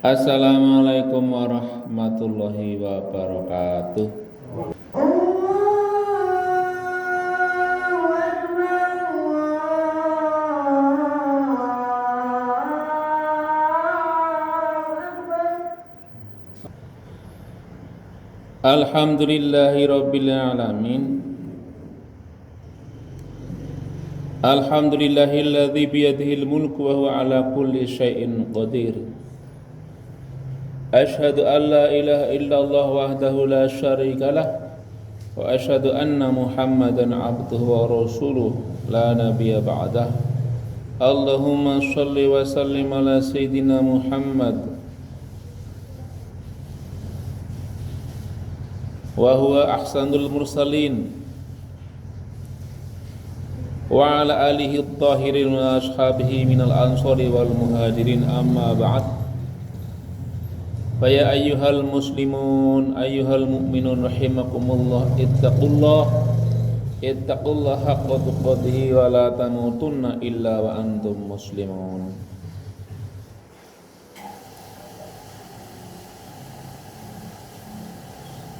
Assalamualaikum warahmatullahi wabarakatuh. Alhamdulillahi rabbil alamin. Alhamdulillahilladzi biyadihil mulku wa huwa ala kulli syai'in qadir. Ashhadu an la ilaha illallah wahdahu la syarika lah wa ashhadu anna Muhammadan abduhu wa rasuluh la nabiyya ba'dah. Allahumma shalli wa sallim ala sayyidina Muhammad wa huwa ahsanul mursalin wa ala alihi at-tahirin wa ashabihi minal ansari wal muhajirin amma ba'd. Faya ayyuhal muslimun ayyuhal mu'minun rahimakumullah ittaqullah haqqa tuqatih wa la tamutunna illa wa antum muslimun.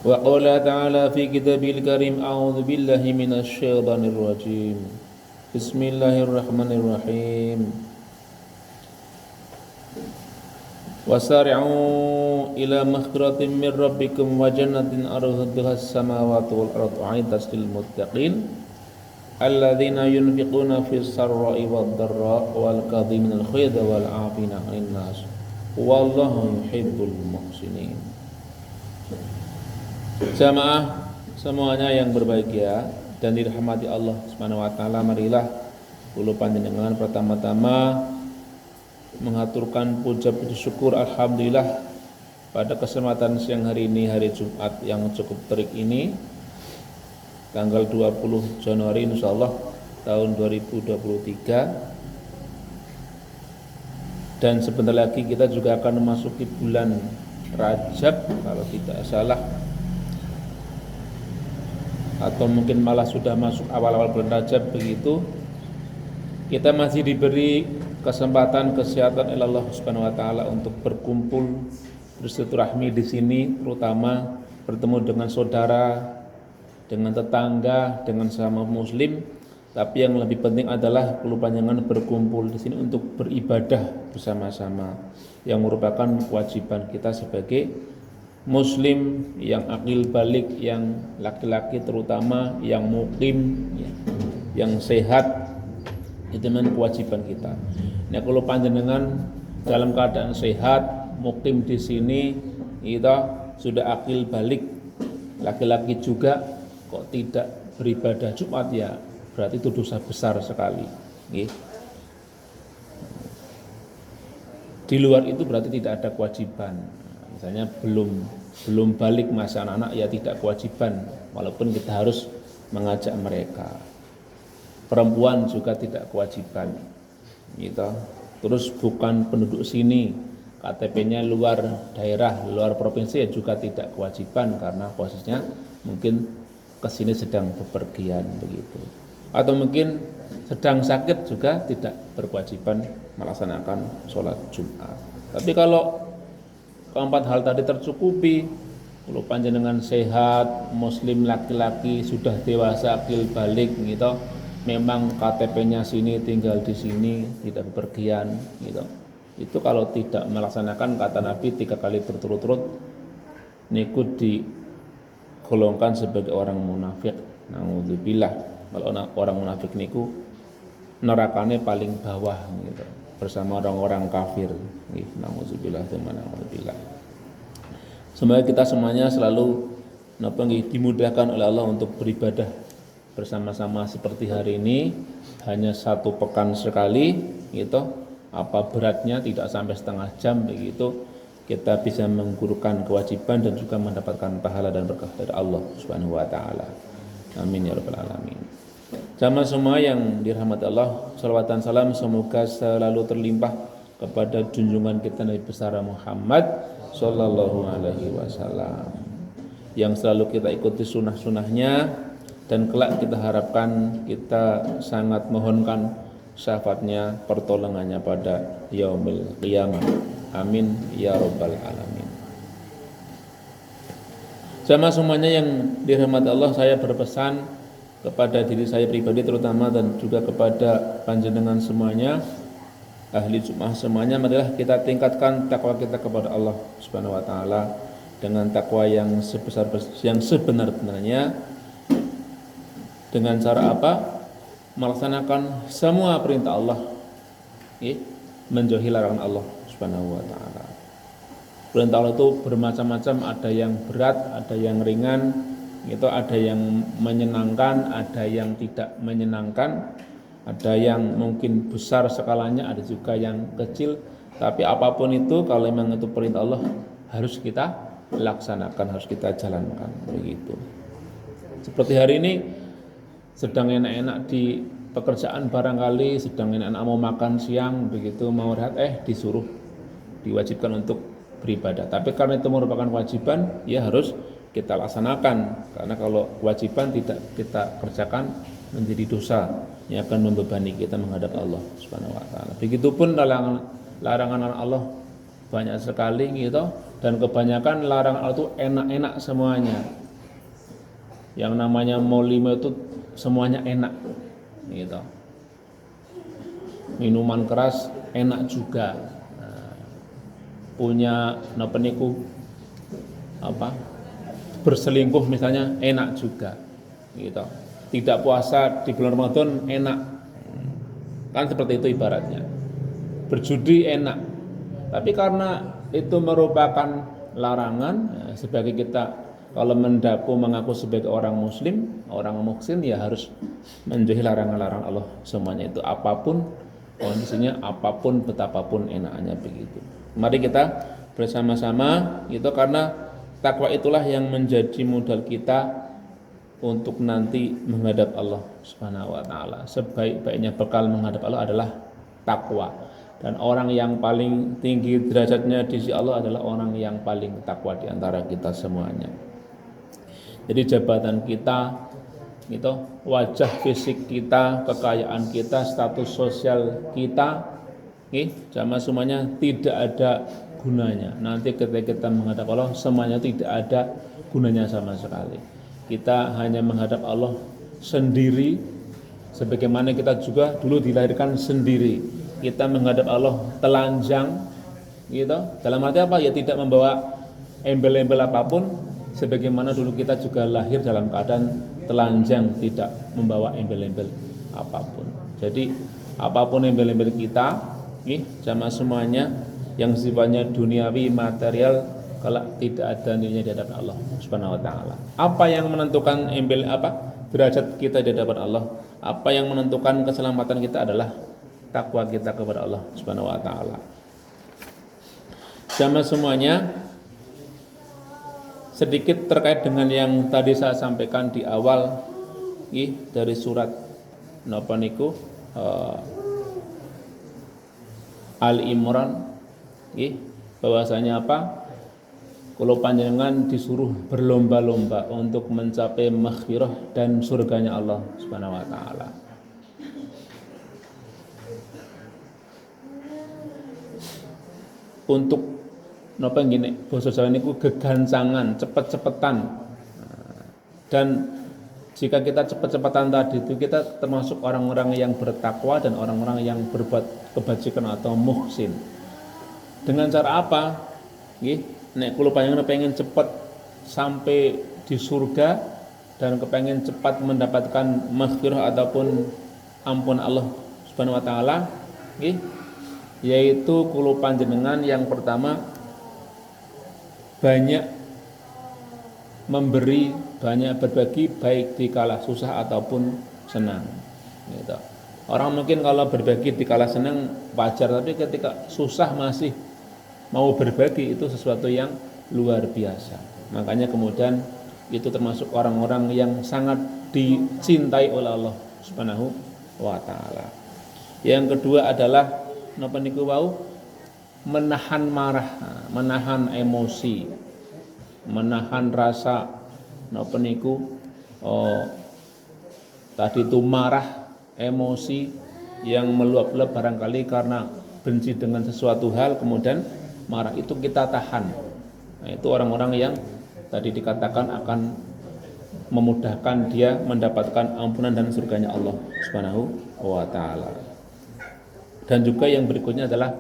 Wa qala ta'ala fi kitabil karim a'udzu billahi minasy syaithanir rajim. Bismillahirrahmanirrahim. Wasari'u ila maghfiratin min rabbikum wa jannatin arduha as-samawati wal ardu 'iddat lil muttaqin alladzina yunfiquna fis sarra'i wad dharra'i wal kadhiminal ghayza wal 'afina 'anil nas wallahu yuhibbul muhsinin. Jamaah semuanya yang berbahagia dan dirahmati Allah Subhanahu wa taala, marilah kula panjenengan pertama-tama mengaturkan puja puji syukur alhamdulillah pada kesempatan siang hari ini, hari Jumat yang cukup terik ini, tanggal 20 Januari insyaallah tahun 2023, dan sebentar lagi kita juga akan memasuki bulan Rajab kalau tidak salah, atau mungkin malah sudah masuk awal-awal bulan Rajab begitu. Kita masih diberi kesempatan, kesehatan oleh Allah Subhanahu wa taala untuk berkumpul bersilaturahmi di sini, terutama bertemu dengan saudara, dengan tetangga, dengan sesama muslim. Tapi yang lebih penting adalah jangan berkumpul di sini untuk beribadah bersama-sama, yang merupakan kewajiban kita sebagai muslim yang akil balik, yang laki-laki terutama, yang mukim, yang sehat. Itu memang kewajiban kita. Nah, kalau panjenengan dalam keadaan sehat, mukim di sini, kita sudah akil balik, laki-laki juga, kok tidak beribadah Jumat, ya berarti itu dosa besar sekali. Di luar itu berarti tidak ada kewajiban. Misalnya belum balik masa anak-anak, ya tidak kewajiban, walaupun kita harus mengajak mereka. Perempuan juga tidak kewajiban gitu. Terus bukan penduduk sini, KTP-nya luar daerah, luar provinsi, ya juga tidak kewajiban karena posisinya mungkin kesini sedang bepergian begitu, atau mungkin sedang sakit juga tidak berkewajiban melaksanakan sholat Jumat. Tapi kalau keempat hal tadi tercukupi, kalau panjenengan sehat, muslim laki-laki, sudah dewasa, akil balik gitu, memang KTP-nya sini, tinggal di sini, tidak bepergian gitu. Itu kalau tidak melaksanakan, kata Nabi 3 kali berturut-turut, niku digolongkan sebagai orang munafik. Naudzubillah. Kalau orang munafik niku nerakane paling bawah gitu, bersama orang-orang kafir. Naudzubillah, naudzubillah. Semoga kita semuanya selalu dimudahkan oleh Allah untuk beribadah bersama-sama seperti hari ini, hanya 1 pekan sekali gitu. Apa beratnya, tidak sampai setengah jam begitu, kita bisa menggugurkan kewajiban dan juga mendapatkan pahala dan berkah dari Allah Subhanahu wa taala. Amin ya rabbal alamin. Jamaah semua yang dirahmati Allah, salawat dan salam semoga selalu terlimpah kepada junjungan kita Nabi besar Muhammad sallallahu alaihi wasallam, yang selalu kita ikuti sunnah-sunnahnya, dan kelak kita harapkan, kita sangat mohonkan syafaatnya, pertolongannya pada yaumil qiyamah. Amin ya rabbal alamin. Sama semuanya yang dirahmati Allah, saya berpesan kepada diri saya pribadi terutama dan juga kepada panjenengan semuanya, ahli Jumat semuanya, marilah kita tingkatkan takwa kita kepada Allah Subhanahu wa taala dengan takwa yang sebenar-benarnya. Dengan cara apa? Melaksanakan semua perintah Allah, menjauhi larangan Allah Subhanahu wa taala. Perintah Allah itu bermacam-macam, ada yang berat, ada yang ringan, itu ada yang menyenangkan, ada yang tidak menyenangkan, ada yang mungkin besar skalanya, ada juga yang kecil. Tapi apapun itu, kalau memang itu perintah Allah, harus kita laksanakan, harus kita jalankan, begitu. Seperti hari ini sedang enak-enak di pekerjaan, barangkali sedang enak-enak mau makan siang, begitu mau rehat, disuruh, diwajibkan untuk beribadah. Tapi karena itu merupakan kewajiban, ya harus kita laksanakan. Karena kalau kewajiban tidak kita kerjakan menjadi dosa yang akan membebani kita menghadap Allah Subhanahu wa taala. Begitupun larangan Allah banyak sekali gitu, dan kebanyakan larangan Allah itu enak-enak semuanya. Yang namanya mau 5 itu semuanya enak gitu. Minuman keras enak juga. Punya berselingkuh misalnya enak juga gitu. Tidak puasa di bulan Ramadan enak, kan seperti itu ibaratnya. Berjudi enak, tapi karena itu merupakan larangan, sebagai kita kalau mengaku sebagai orang muslim, orang muhsin, ya harus menjauhi larangan-larangan Allah semuanya itu, apapun kondisinya, apapun betapapun enaknya, begitu. Mari kita bersama-sama itu, karena takwa itulah yang menjadi modal kita untuk nanti menghadap Allah Subhanahu wa taala. Sebaik-baiknya bekal menghadap Allah adalah takwa. Dan orang yang paling tinggi derajatnya di sisi Allah adalah orang yang paling takwa di antara kita semuanya. Jadi jabatan kita itu, wajah fisik kita, kekayaan kita, status sosial kita, sama semuanya tidak ada gunanya. Nanti ketika kita menghadap Allah, semuanya tidak ada gunanya sama sekali. Kita hanya menghadap Allah sendiri, sebagaimana kita juga dulu dilahirkan sendiri. Kita menghadap Allah telanjang, gitu. Dalam arti apa? Ya tidak membawa embel-embel apapun, sebagaimana dulu kita juga lahir dalam keadaan telanjang, tidak membawa embel-embel apapun. Jadi apapun embel-embel kita, sama semuanya yang sifatnya duniawi, material, kalau tidak ada nilainya di hadapan Allah Subhanahu wa taala. Apa yang menentukan derajat kita di hadapan Allah? Apa yang menentukan keselamatan kita adalah takwa kita kepada Allah Subhanahu wa taala. Sama semuanya, sedikit terkait dengan yang tadi saya sampaikan di awal dari surat Al-Imran, bahwasanya apa? Kalau panjenengan disuruh berlomba-lomba untuk mencapai maghfirah dan surganya Allah Subhanahu wa taala. Untuk basa Jawa niku gegancangan, cepet-cepetan. Dan jika kita cepet-cepetan tadi itu, kita termasuk orang-orang yang bertakwa dan orang-orang yang berbuat kebajikan atau muhsin. Dengan cara apa? Nek kula panjenengan pengen cepat sampai di surga dan kepengen cepat mendapatkan maghfirah ataupun ampun Allah Subhanahu wa taala, yaitu kula panjenengan yang pertama banyak memberi, banyak berbagi, baik di kala susah ataupun senang. Gitu. Orang mungkin kalau berbagi di kala senang wajar, tapi ketika susah masih mau berbagi, itu sesuatu yang luar biasa. Makanya kemudian itu termasuk orang-orang yang sangat dicintai oleh Allah Subhanahu wa taala. Yang kedua adalah menahan marah, menahan emosi, menahan rasa tadi itu marah, emosi yang meluap-luap barangkali karena benci dengan sesuatu hal, kemudian marah itu kita tahan. Nah, itu orang-orang yang tadi dikatakan akan memudahkan dia mendapatkan ampunan dan surganya Allah Subhanahu wa taala. Dan juga yang berikutnya adalah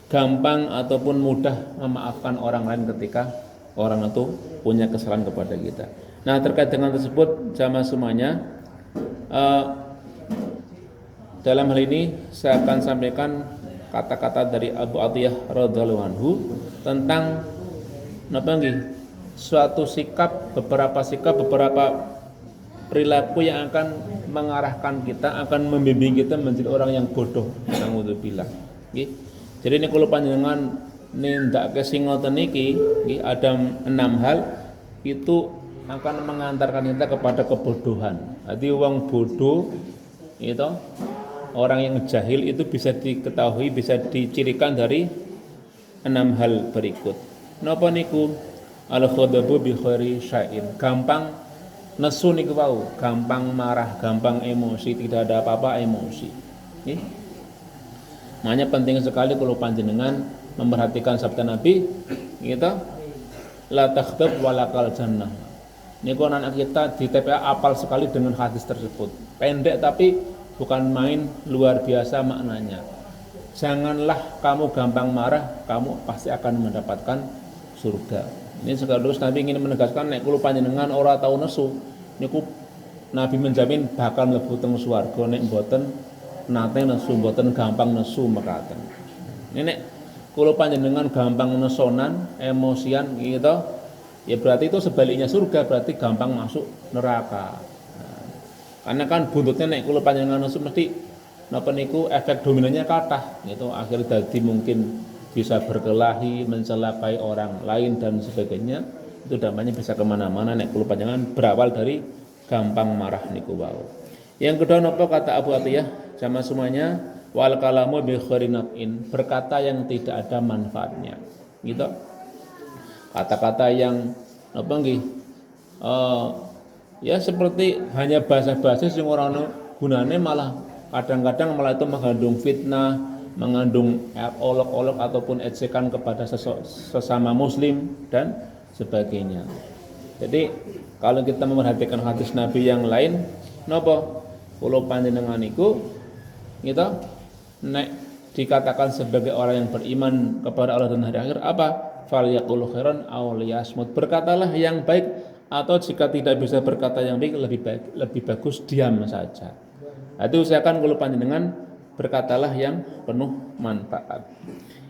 gampang ataupun mudah memaafkan orang lain ketika orang itu punya kesalahan kepada kita. Nah, terkait dengan tersebut jamaah semuanya, dalam hal ini saya akan sampaikan kata-kata dari Abu Atiyah radhiyallahu anhu tentang suatu sikap, beberapa perilaku yang akan mengarahkan kita, akan membimbing kita menjadi orang yang bodoh. Alhamdulillah. Jadi ini kalau panjenengan nindakake sing ngoten niki, ada 6 hal itu akan mengantarkan kita kepada kebodohan. Jadi wong bodoh itu, orang yang jahil itu bisa diketahui, bisa dicirikan dari 6 hal berikut. Napa niku? Al-khadabu bi khairi syai'in. Gampang nesu niku wau, gampang marah, gampang emosi, tidak ada apa-apa emosi. Makanya penting sekali kalau panjenengan memperhatikan sabda Nabi, gitu, la takhdab walakal jannah. Niku anak kita di TPA apal sekali dengan hadis tersebut. Pendek tapi bukan main, luar biasa maknanya. Janganlah kamu gampang marah, kamu pasti akan mendapatkan surga. Ini sekaligus Nabi ingin menegaskan nek kula panjenengan ora tau nesu niku Nabi menjamin bakal mlebu teng swarga nek mboten nate nesu, mboten gampang nesu mekaten. Ini nek kula panjenengan gampang nesonan, emosian gitu, ya berarti itu sebaliknya surga, berarti gampang masuk neraka. Karena kan buntutnya nek kula panjenengan nesu mesti napa niku efek dominannya kathah gitu, akhirnya dadi mungkin bisa berkelahi, mencelakai orang lain dan sebagainya. Itu dampaknya bisa kemana-mana nek kula panjenengan berawal dari gampang marah niku wau. Yang kedua napa kata Abu Atiyah, sama semuanya, wal kalamu bi khairin naf'in, berkata yang tidak ada manfaatnya. Gitu. Kata-kata yang apa nggih? Ya seperti hanya basa-basi sing ora ono gunane, malah kadang-kadang malah itu mengandung fitnah, mengandung olok-olok ataupun ejekan kepada sesama muslim dan sebagainya. Jadi kalau kita memperhatikan hadis Nabi yang lain, napa kula panjenengan iku gitu nek dikatakan sebagai orang yang beriman kepada Allah dan hari akhir apa? Falyaqul khairan aw liyasmut, berkatalah yang baik, atau jika tidak bisa berkata yang baik, lebih bagus diam saja. Itu usahakan kula panjenengan berkatalah yang penuh manfaat.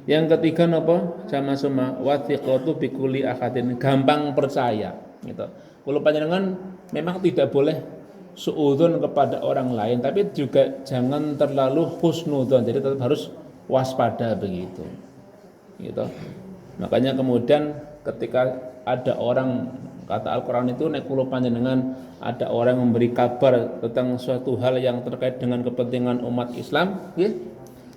Yang ketiga napa? Sama semua wathiqatu bikulli ahadin, gampang percaya gitu. Kalau panjenengan memang tidak boleh suudzon kepada orang lain, tapi juga jangan terlalu husnudzon, jadi tetap harus waspada begitu. Gitu. Makanya kemudian ketika ada orang, kata Al-Qur'an itu nek kula panjenengan ada orang memberi kabar tentang suatu hal yang terkait dengan kepentingan umat Islam, ya,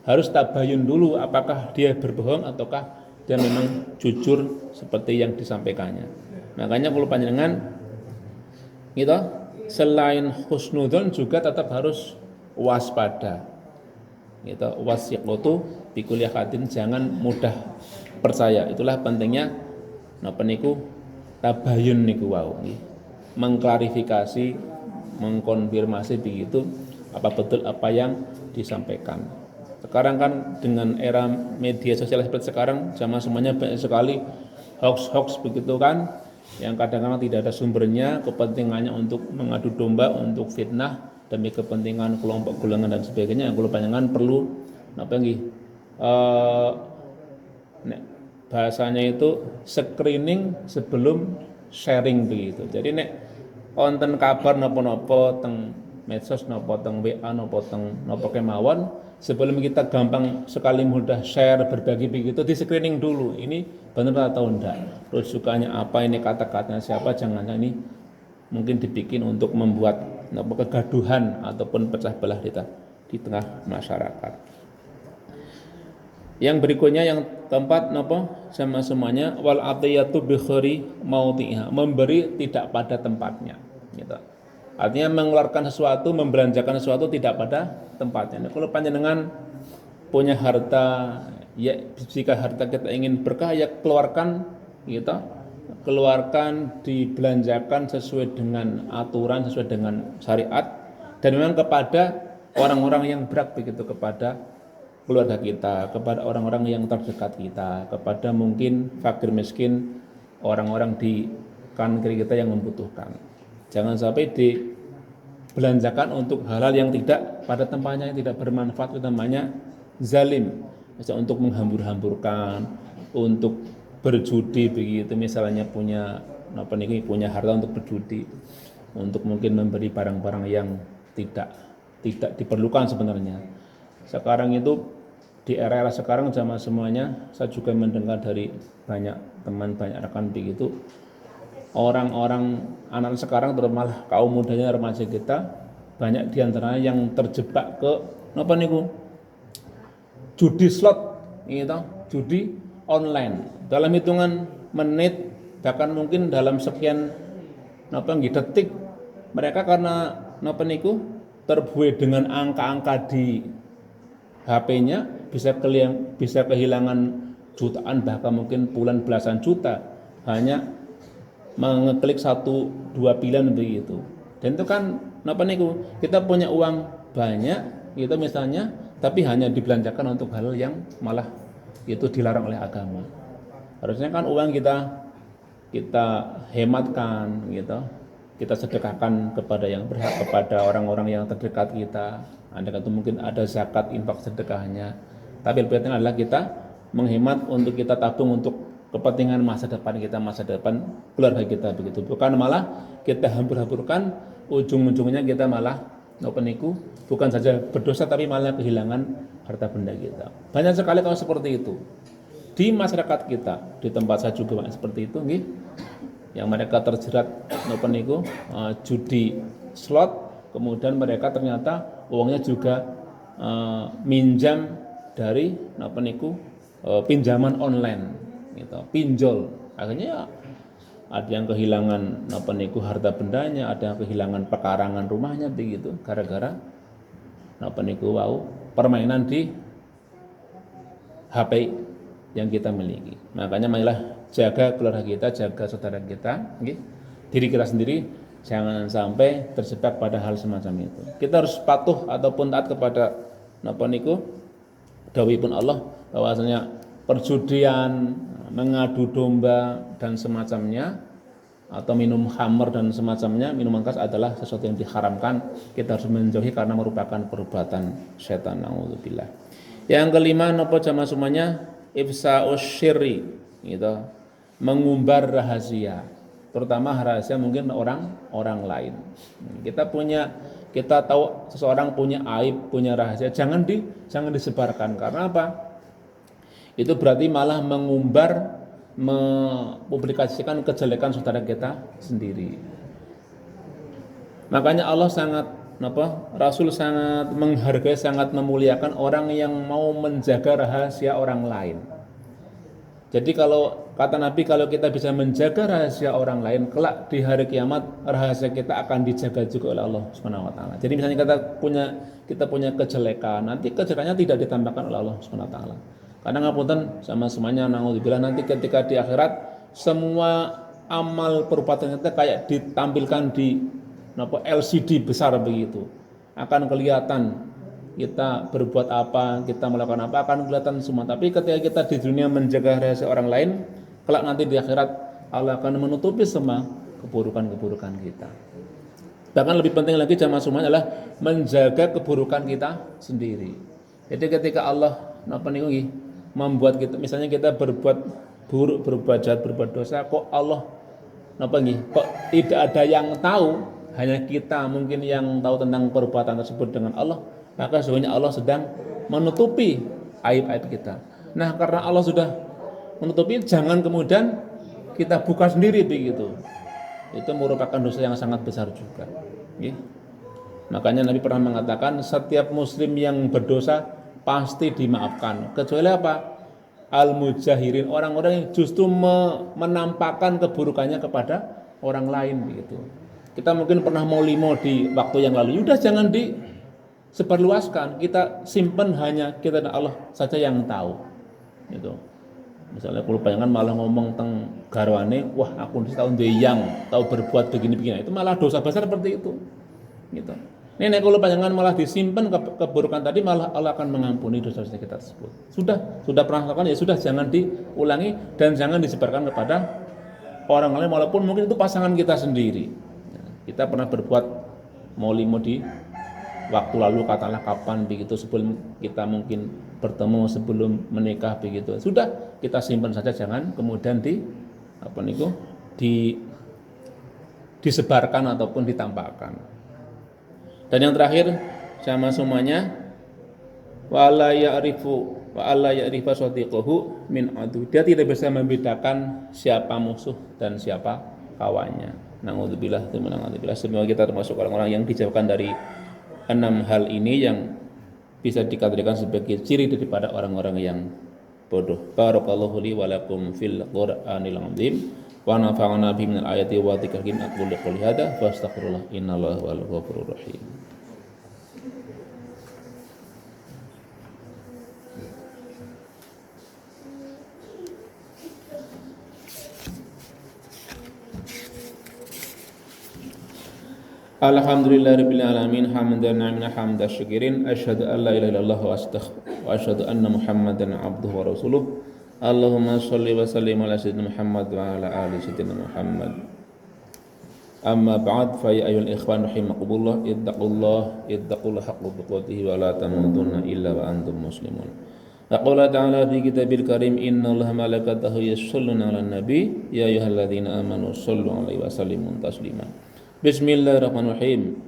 harus tabayun dulu apakah dia berbohong ataukah dia memang jujur seperti yang disampaikannya. Makanya kalau panjenengan gitu, selain husnudzon juga tetap harus waspada. Gitu, wasiqatu bikulli hadin, jangan mudah percaya. Itulah pentingnya napa niku tabayun niku wau, mengklarifikasi, mengkonfirmasi begitu apa betul apa yang disampaikan. Sekarang kan dengan era media sosial seperti sekarang, jamaah semuanya banyak sekali hoax begitu kan, yang kadang-kadang tidak ada sumbernya, kepentingannya untuk mengadu domba, untuk fitnah demi kepentingan kelompok golongan dan sebagainya. Yang kalau panjangan perlu apa nggih? Bahasanya itu screening sebelum sharing begitu. Jadi nek konten kabar napa-napa teng medsos napa teng WA napa teng napa kemawon, sebelum kita gampang sekali mudah share berbagi begitu, di screening dulu ini benar atau enggak, rujukannya apa, ini kata-katanya siapa, jangan ini mungkin dibikin untuk membuat kegaduhan ataupun pecah belah di tengah masyarakat. Yang berikutnya yang keempat napa sama semuanya, wal atiyatu bi khairi maudhiha, memberi tidak pada tempatnya gitu. Artinya mengeluarkan sesuatu, membelanjakan sesuatu tidak pada tempatnya. Nah, kalau panjenengan punya harta Ya, jika harta kita ingin berkah, ya keluarkan, gitu, keluarkan, dibelanjakan sesuai dengan aturan, sesuai dengan syariat, dan memang kepada orang-orang yang berat begitu, kepada keluarga kita, kepada orang-orang yang terdekat kita, kepada mungkin fakir miskin, orang-orang di kanan kiri kita yang membutuhkan. Jangan sampai dibelanjakan untuk hal-hal yang tidak pada tempatnya, yang tidak bermanfaat, utamanya zalim. Misalnya untuk menghambur-hamburkan, untuk berjudi begitu, misalnya punya punya harta untuk berjudi, untuk mungkin memberi barang-barang yang tidak diperlukan sebenarnya. Sekarang itu di era sekarang zaman semuanya, saya juga mendengar dari banyak teman, banyak rekan begitu, orang-orang anak sekarang terutama kaum mudanya, remaja kita, banyak diantaranya yang terjebak ke judi slot, gitu, judi online. Dalam hitungan menit, bahkan mungkin dalam sekian detik, mereka karena terbuai dengan angka-angka di HP-nya, bisa kehilangan jutaan, bahkan mungkin puluhan belasan juta hanya mengeklik 1-2 pilihan begitu. Dan itu kan kita punya uang banyak gitu misalnya, tapi hanya dibelanjakan untuk hal yang malah itu dilarang oleh agama. Harusnya kan uang kita hematkan gitu, kita sedekahkan kepada yang berhak, kepada orang-orang yang terdekat kita. Andai kata mungkin ada zakat, infak, sedekahnya. Tapi lebih penting adalah kita menghemat untuk kita tabung untuk kepentingan masa depan kita, masa depan keluarga kita begitu. Bukan malah kita hambur-hamburkan, ujung-ujungnya kita malah bukan saja berdosa tapi malah kehilangan harta benda kita. Banyak sekali kalau seperti itu di masyarakat kita, di tempat saya juga banyak seperti itu, yang mereka terjerat judi slot, kemudian mereka ternyata uangnya juga minjam dari pinjaman online, gitu, pinjol. Akhirnya ada yang kehilangan harta bendanya, ada yang kehilangan pekarangan rumahnya begitu, gara-gara permainan di HP yang kita miliki. Makanya marilah jaga keluarga kita, jaga saudara kita, diri kita sendiri, jangan sampai terjebak pada hal semacam itu. Kita harus patuh ataupun taat kepada dawuhipun Allah, bahwasanya perjudian, mengadu domba dan semacamnya, atau minum khamr dan semacamnya, minuman keras adalah sesuatu yang diharamkan. Kita harus menjauhi karena merupakan perbuatan setan. Nauzubillah. Yang kelima, jamaah semuanya, ifsa'us syirri, gitu, mengumbar rahasia, terutama rahasia mungkin orang lain. Kita tahu seseorang punya aib, punya rahasia, jangan disebarkan. Karena apa? Itu berarti malah mengumbar, mempublikasikan kejelekan saudara kita sendiri. Makanya Allah Rasul sangat menghargai, sangat memuliakan orang yang mau menjaga rahasia orang lain. Jadi kalau kata Nabi, kalau kita bisa menjaga rahasia orang lain, kelak di hari kiamat rahasia kita akan dijaga juga oleh Allah Subhanahu wa taala. Jadi misalnya kita punya kejelekan, nanti kejelekannya tidak ditambahkan oleh Allah Subhanahu wa taala. Karena ngapunten sama semuanya, naudzubillah, nanti ketika di akhirat semua amal perbuatan kita kayak ditampilkan di LCD besar begitu. Akan kelihatan kita berbuat apa, kita melakukan apa, akan kelihatan semua. Tapi ketika kita di dunia menjaga rahasia orang lain, kelak nanti di akhirat Allah akan menutupi semua keburukan-keburukan kita. Bahkan lebih penting lagi jamaah semuanya adalah menjaga keburukan kita sendiri. Jadi ketika Allah membuat kita, misalnya kita berbuat buruk, berbuat jahat, berbuat dosa, kok Allah kok tidak ada yang tahu, hanya kita mungkin yang tahu tentang perbuatan tersebut dengan Allah, maka sebenarnya Allah sedang menutupi aib-aib kita. Nah, karena Allah sudah menutupi, jangan kemudian kita buka sendiri begitu. Itu merupakan dosa yang sangat besar juga. Makanya Nabi pernah mengatakan, setiap muslim yang berdosa pasti dimaafkan, kecuali apa? Al-mujahirin, orang-orang yang justru menampakkan keburukannya kepada orang lain begitu. Kita mungkin pernah mau limo di waktu yang lalu, udah jangan disebarluaskan, kita simpan, hanya kita dan Allah saja yang tahu. Gitu. Misalnya kalau bayangan malah ngomong tentang garwane, wah aku tahun deyang, tahu berbuat begini-begini, itu malah dosa besar seperti itu. Gitu. Ini kalau bayangan malah disimpan keburukan tadi, malah Allah akan mengampuni dosa-dosa kita tersebut. Sudah pernah lakukan ya sudah, jangan diulangi dan jangan disebarkan kepada orang lain walaupun mungkin itu pasangan kita sendiri. Kita pernah berbuat moli-modi waktu lalu, katakanlah kapan begitu, sebelum kita mungkin bertemu, sebelum menikah begitu. Sudah kita simpan saja, jangan kemudian disebarkan ataupun ditampakkan. Dan yang terakhir sama semuanya, wa alla ya'rifa sadiquhu min adu. Dia tidak bisa membedakan siapa musuh dan siapa kawannya. Na'udzubillah. Semoga kita termasuk orang-orang yang dijauhkan dari 6 hal ini yang bisa dikategorikan sebagai ciri daripada orang-orang yang bodoh. Barakallahu li wa lakum fil Qur'anil azim wa nafa'ana bihi minal ayati wa dzikril hakim. Aqulu qouli hadza wa astaghfirullah innallaha huwal ghafurur rahim. Alhamdulillahirabbil alamin hamdan na'imna hamdan syakirin asyhadu an la ilaha illallah wa asyhadu anna muhammadan abduhu wa rasuluh. Allahumma shalli wa sallim ala sayyidina Muhammad wa ala ali sayyidina Muhammad. Amma ba'd, fa ya ayyuhal ikhwan rahimakumullah, ittaqullah haqqa tuqatih wa la tamutunna illa wa antum muslimun. Qala ta'ala fi kitabil karim, innallaha malaikatahu yusholluna 'alan nabi ya ayyuhalladzina amanu shallu 'alaihi wa sallimu taslima. Bismillahirrahmanirrahim.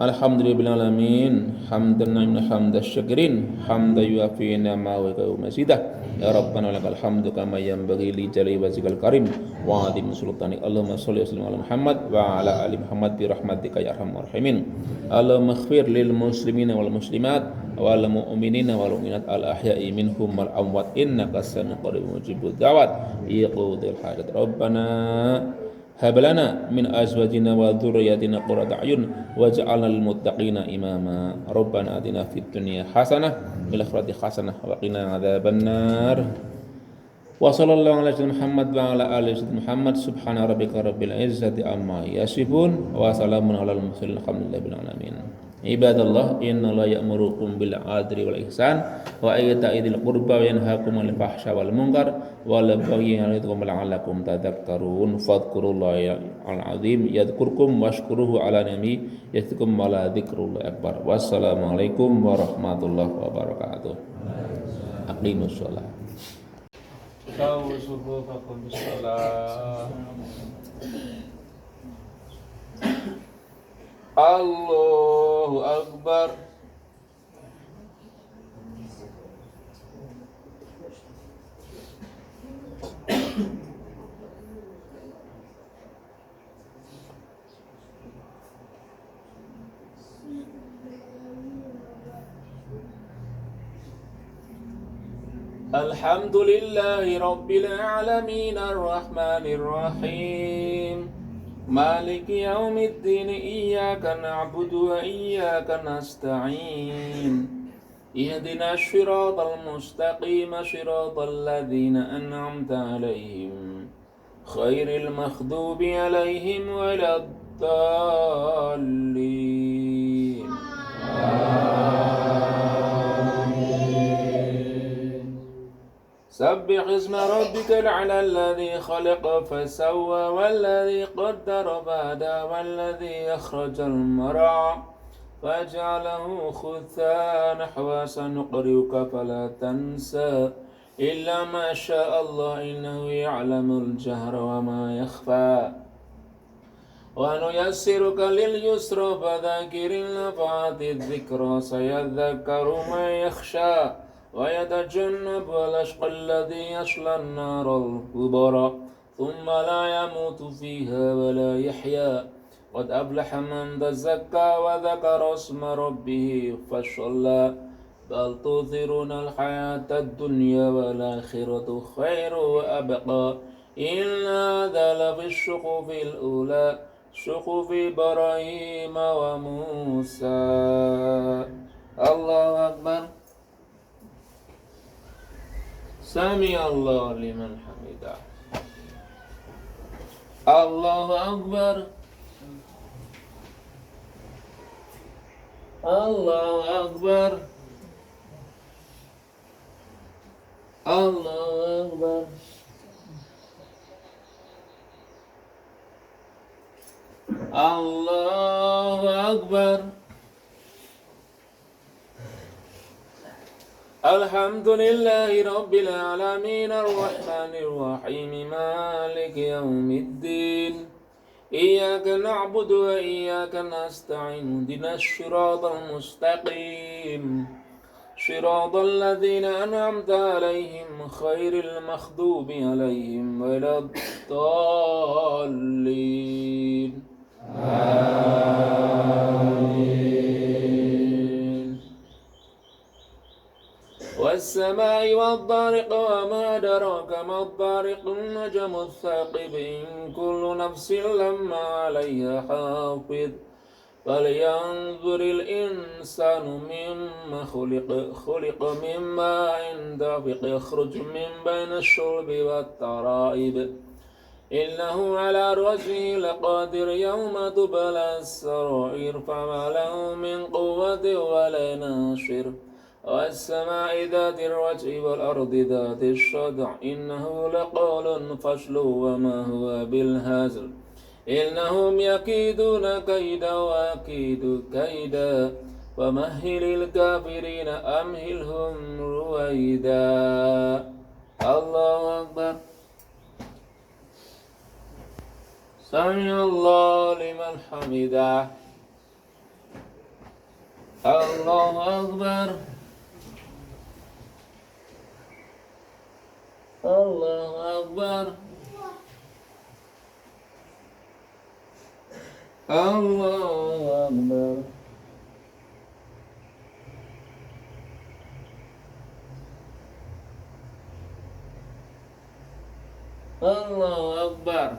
Alhamdulillahil alamin hamdan na'imna hamdan syakirin hamdan yuafi ni'amahu wa mazidah. Ya rabbana lakal hamdu kama yanbaghi li jalali wajhikal karim wa 'azimi sultanik. Allahumma shalli wa sallim ala Muhammad wa ala ali Muhammad bi rahmatika ya arhamar rahimin. Allahumma ighfir lil muslimina wal muslimat wal mu'minina wal mu'minat al ahya'i minhum wal amwat innaka sami'un qaribun mujibud da'wat yaqudil hajat. Rabbana hab lana min azwajina wa dzurriyyatina qurrata a'yun waj'alna lil muttaqina imama. Rabbana atina fid dunya hasanah wa fil akhirati hasanah wa qina adzabannar. Wa sallallahu ala sayyidina Muhammad wa ala ali sayyidina Muhammad. Subhana rabbika rabbil izzati amma yasifun wa salamun alal mursalin alhamdulillahi rabbil alamin. Ibadallah, innallaha ya'murukum bil 'adli wal ihsan wa ita'i dzil qurba wa yanhaakum 'anil fahsya'i wal munkar wal baghi ya'idukum la'allakum tadhakkarun. Fadhkurullaha al-'azim yadhkurkum washkuruhu 'ala ni'amihi yazidkum wa la dzikrullahi akbar. Wassalamualaikum warahmatullahi wabarakatuh. Aqimus shalah. Sawu subuhakum bis shalah. Allahu Akbar. Alhamdulillahi Rabbil Alamin Ar-Rahmanir Rahim Maliki yaumiddin iyyaka na'budu wa iyyaka nasta'in Ihdinas siratal mustaqim siratal ladzina an'amta 'alaihim ghairil maghdubi 'alaihim waladdallin. Sabbih isma rabbikal a'la alladhi khalaqa fasawwa walladhi qaddara fahada walladhi akhrajal mar'a faj'alahu khuthan nahwa sanuqri'uka fala tansa illa ma syaa Allah innahu ya'lamul jahra wa ma yakhfa wa nuyassiruka lil yusra fadhakiril nafa'ati dhikra sayadhakkaru man yakhsha ويتجنب الأشقى الذي يصلى النار الكبرى ثم لا يموت فيها ولا يحيا قد أفلح من تزكى وذكر اسم ربه فصلى بل تؤثرون الحياة الدنيا والآخرة خير وأبقى إن هذا لفي الصحف الأولى صحف إبراهيم وموسى. الله أكبر. Sami Allah liman hamidah. Allahu Akbar. Allahu Akbar. Allahu Akbar. Allahu Akbar. Alhamdulillahi Rabbil Alamin Ar-Rahmanir Rahim Maliki Yawmiddin Iyyaka na'budu wa iyyaka nasta'in Ihdinas siratal mustaqim Siratal ladzina an'amta 'alaihim ghairil maghdubi 'alaihim waladdallin. والسماء والطارق وما أدراك ما الطارق النجم الثاقب إن كل نفس لما عليها حافظ فلينظر الإنسان مما خلق من ماء دافق يخرج من بين الشرب والترائب إنه على رجعه لقادر يوم تبلى السرائر فما له من قوة ولا ناصر والسماء ذات الرجع والأرض ذات الصدع إنه لقول فصل وما هو بالهزل إنهم يكيدون كيدا وأكيد كيدا ومهل الكافرين أمهلهم رويدا. الله أكبر. سمع الله لمن حمده. الله أكبر. الله أكبر. الله أكبر. الله أكبر.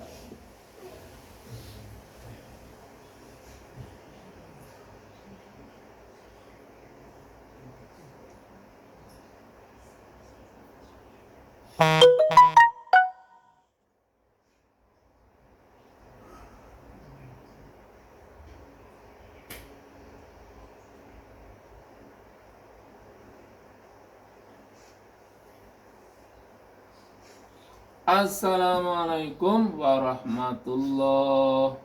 Assalamualaikum warahmatullahi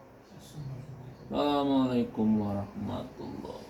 wabarakatuh.